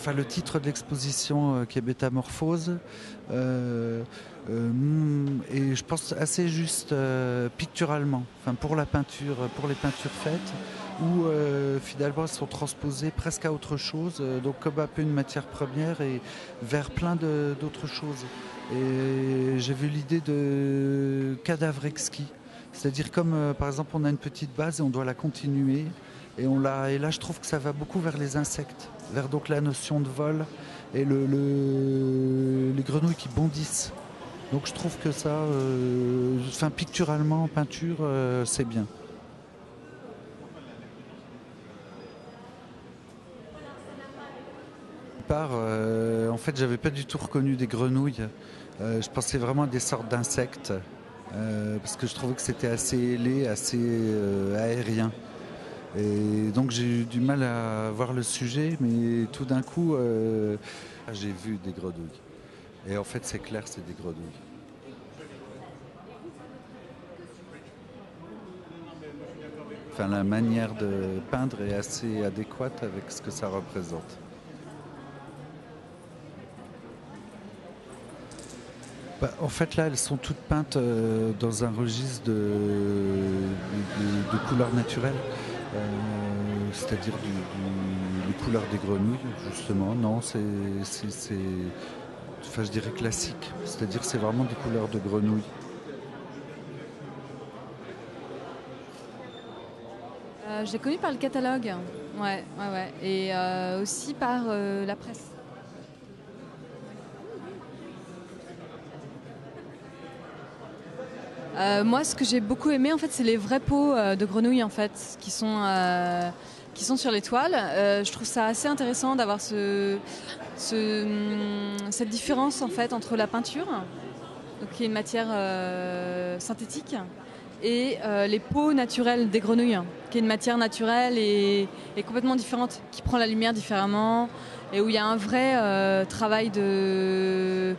enfin, le titre de l'exposition qui est Métamorphose, et je pense assez juste picturalement, enfin, pour la peinture, pour les peintures faites, où finalement elles sont transposées presque à autre chose, donc comme un peu une matière première et vers plein d'autres choses. Et j'ai vu l'idée de cadavre exquis, c'est-à-dire comme par exemple on a une petite base et on doit la continuer. Et là, je trouve que ça va beaucoup vers les insectes, vers donc la notion de vol et les grenouilles qui bondissent. Donc je trouve que ça, enfin, picturalement, en peinture, c'est bien. En fait, j'avais pas du tout reconnu des grenouilles. Je pensais vraiment à des sortes d'insectes, parce que je trouvais que c'était assez ailé, assez aérien. Et donc j'ai eu du mal à voir le sujet, mais tout d'un coup, j'ai vu des grenouilles. Et en fait, c'est clair, c'est des grenouilles. Enfin, la manière de peindre est assez adéquate avec ce que ça représente. Bah, en fait, là, elles sont toutes peintes dans un registre de couleurs naturelles, c'est-à-dire les couleurs des grenouilles, justement. Non, enfin, je dirais classique, c'est-à-dire c'est vraiment des couleurs de grenouilles. Je l'ai connu par le catalogue, ouais, ouais, ouais. Et aussi par la presse. Moi, ce que j'ai beaucoup aimé, en fait, c'est les vrais peaux de grenouilles, en fait, qui sont sur les toiles. Je trouve ça assez intéressant d'avoir cette différence, en fait, entre la peinture, donc qui est une matière synthétique, et les peaux naturelles des grenouilles, qui est une matière naturelle et complètement différente, qui prend la lumière différemment, et où il y a un vrai travail il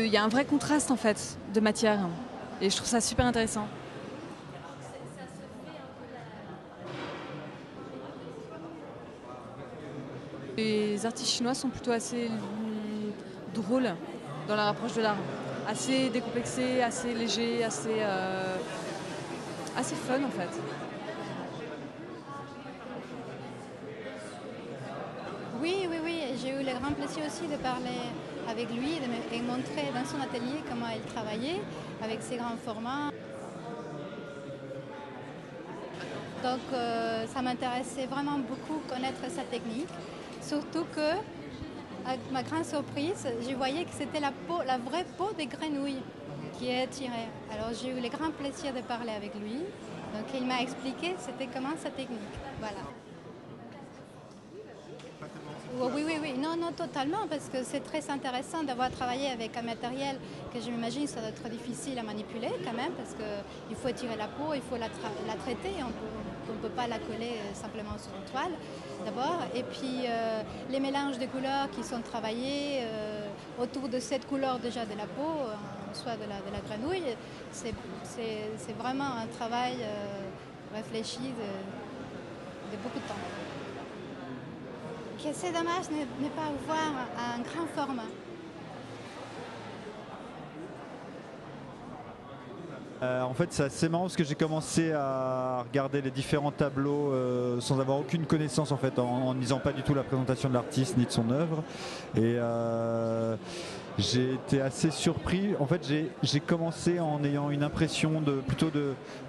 y a un vrai contraste, en fait, de matière. Et je trouve ça super intéressant. Les artistes chinois sont plutôt assez drôles dans leur approche de l'art. Assez décomplexés, assez légers, assez fun, en fait. Oui, oui, oui. J'ai eu le grand plaisir aussi de parler avec lui et montrer dans son atelier comment il travaillait avec ses grands formats. Donc ça m'intéressait vraiment beaucoup connaître sa technique. Surtout que, à ma grande surprise, je voyais que c'était la vraie peau des grenouilles qui est tirée. Alors j'ai eu le grand plaisir de parler avec lui. Donc il m'a expliqué c'était comment sa technique. Voilà. Oui, oui, oui. Non, non, totalement, parce que c'est très intéressant d'avoir travaillé avec un matériel que je m'imagine ça doit être difficile à manipuler quand même, parce qu'il faut tirer la peau, il faut la traiter, on ne peut pas la coller simplement sur une toile d'abord. Et puis les mélanges de couleurs qui sont travaillés autour de cette couleur déjà de la peau, soit de la grenouille, c'est vraiment un travail réfléchi de beaucoup de temps. Que c'est dommage de ne pas avoir un grand format. En fait, c'est assez marrant parce que j'ai commencé à regarder les différents tableaux sans avoir aucune connaissance en fait, en ne lisant pas du tout la présentation de l'artiste ni de son œuvre. Et j'ai été assez surpris. En fait, j'ai commencé en ayant une impression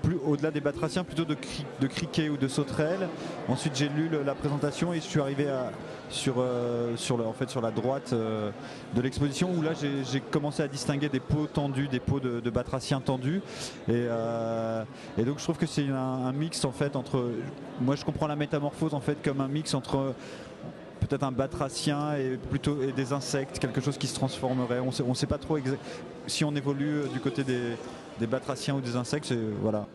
plus au-delà des batraciens, plutôt de criquets ou de sauterelles. Ensuite, j'ai lu la présentation et je suis arrivé sur la droite de l'exposition où là j'ai commencé à distinguer des peaux tendues, des peaux de batraciens tendus. Et donc je trouve que c'est un mix en fait entre. Moi, je comprends la métamorphose en fait comme un mix entre peut-être un batracien et des insectes, quelque chose qui se transformerait. On sait pas trop si on évolue du côté des batraciens ou des insectes. Voilà.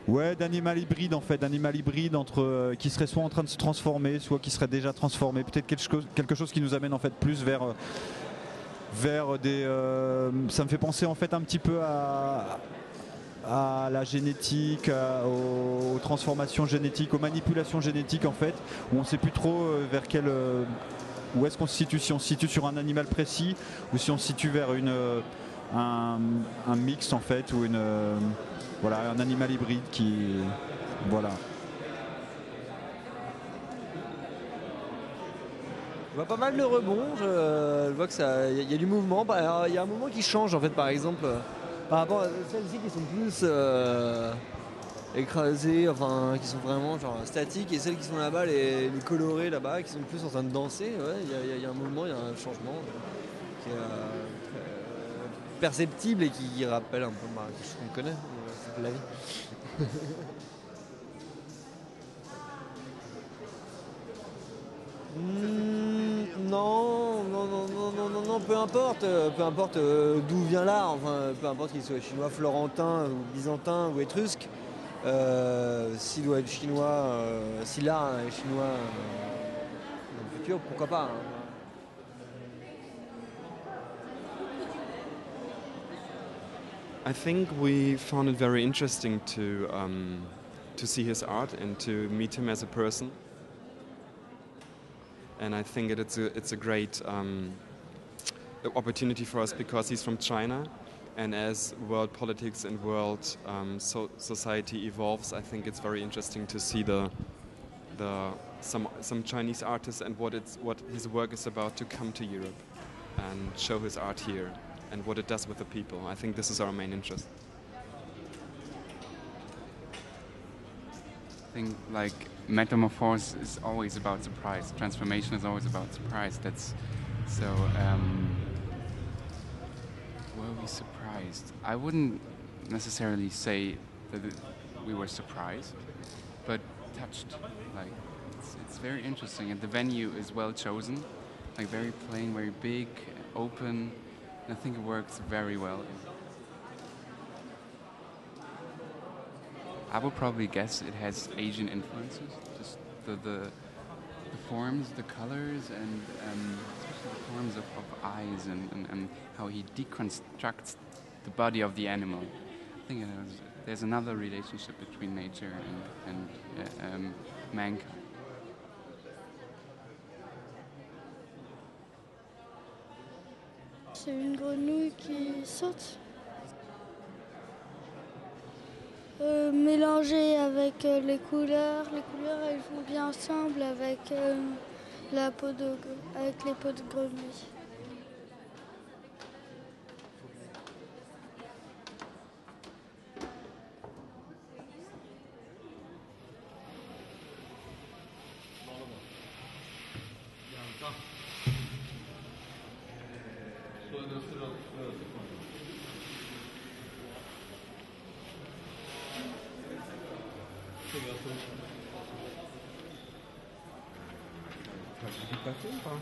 Ouais, d'animal hybride en fait, d'animal hybride entre qui serait soit en train de se transformer, soit qui serait déjà transformé. Peut-être quelque chose qui nous amène en fait plus vers des. Ça me fait penser en fait un petit peu à la génétique, aux transformations génétiques, aux manipulations génétiques en fait, où on ne sait plus trop vers quel, où est-ce qu'on se situe, si on se situe sur un animal précis ou si on se situe vers un mix en fait, ou voilà, un animal hybride qui, voilà. Je vois pas mal de rebonds, je vois que ça, il y a du mouvement. Il y a un mouvement qui change en fait, par exemple, par rapport à celles-ci qui sont plus écrasées, enfin qui sont vraiment genre statiques, et celles qui sont là-bas, les colorées là-bas, qui sont plus en train de danser. Ouais, il y a un mouvement, il y a un changement qui est très perceptible et qui rappelle un peu quelque chose qu'on connaît, c'est la vie. Non, peu importe, d'où vient l'art, enfin, peu importe qu'il soit chinois, florentin, ou byzantin ou étrusque, s'il doit être chinois, si l'art est chinois dans le futur, pourquoi pas. Hein. I think we found it very interesting to see his art and to meet him as a person. And I think it's a great opportunity for us because he's from China, and as world politics and world society evolves, I think it's very interesting to see some Chinese artists and what his work is about to come to Europe and show his art here and what it does with the people. I think this is our main interest. I think like metamorphose is always about surprise. Transformation is always about surprise. That's so. Were we surprised? I wouldn't necessarily say that we were surprised, but touched. Like it's very interesting, and the venue is well chosen. Like very plain, very big, open. And I think it works very well. I would probably guess it has Asian influences, just the forms, the colors, and especially the forms of eyes and how he deconstructs the body of the animal. I think there's another relationship between nature and mankind. C'est une grenouille qui saute. Mélangée avec les couleurs elles vont bien ensemble avec les peaux de grenouille. Pas fait ou pas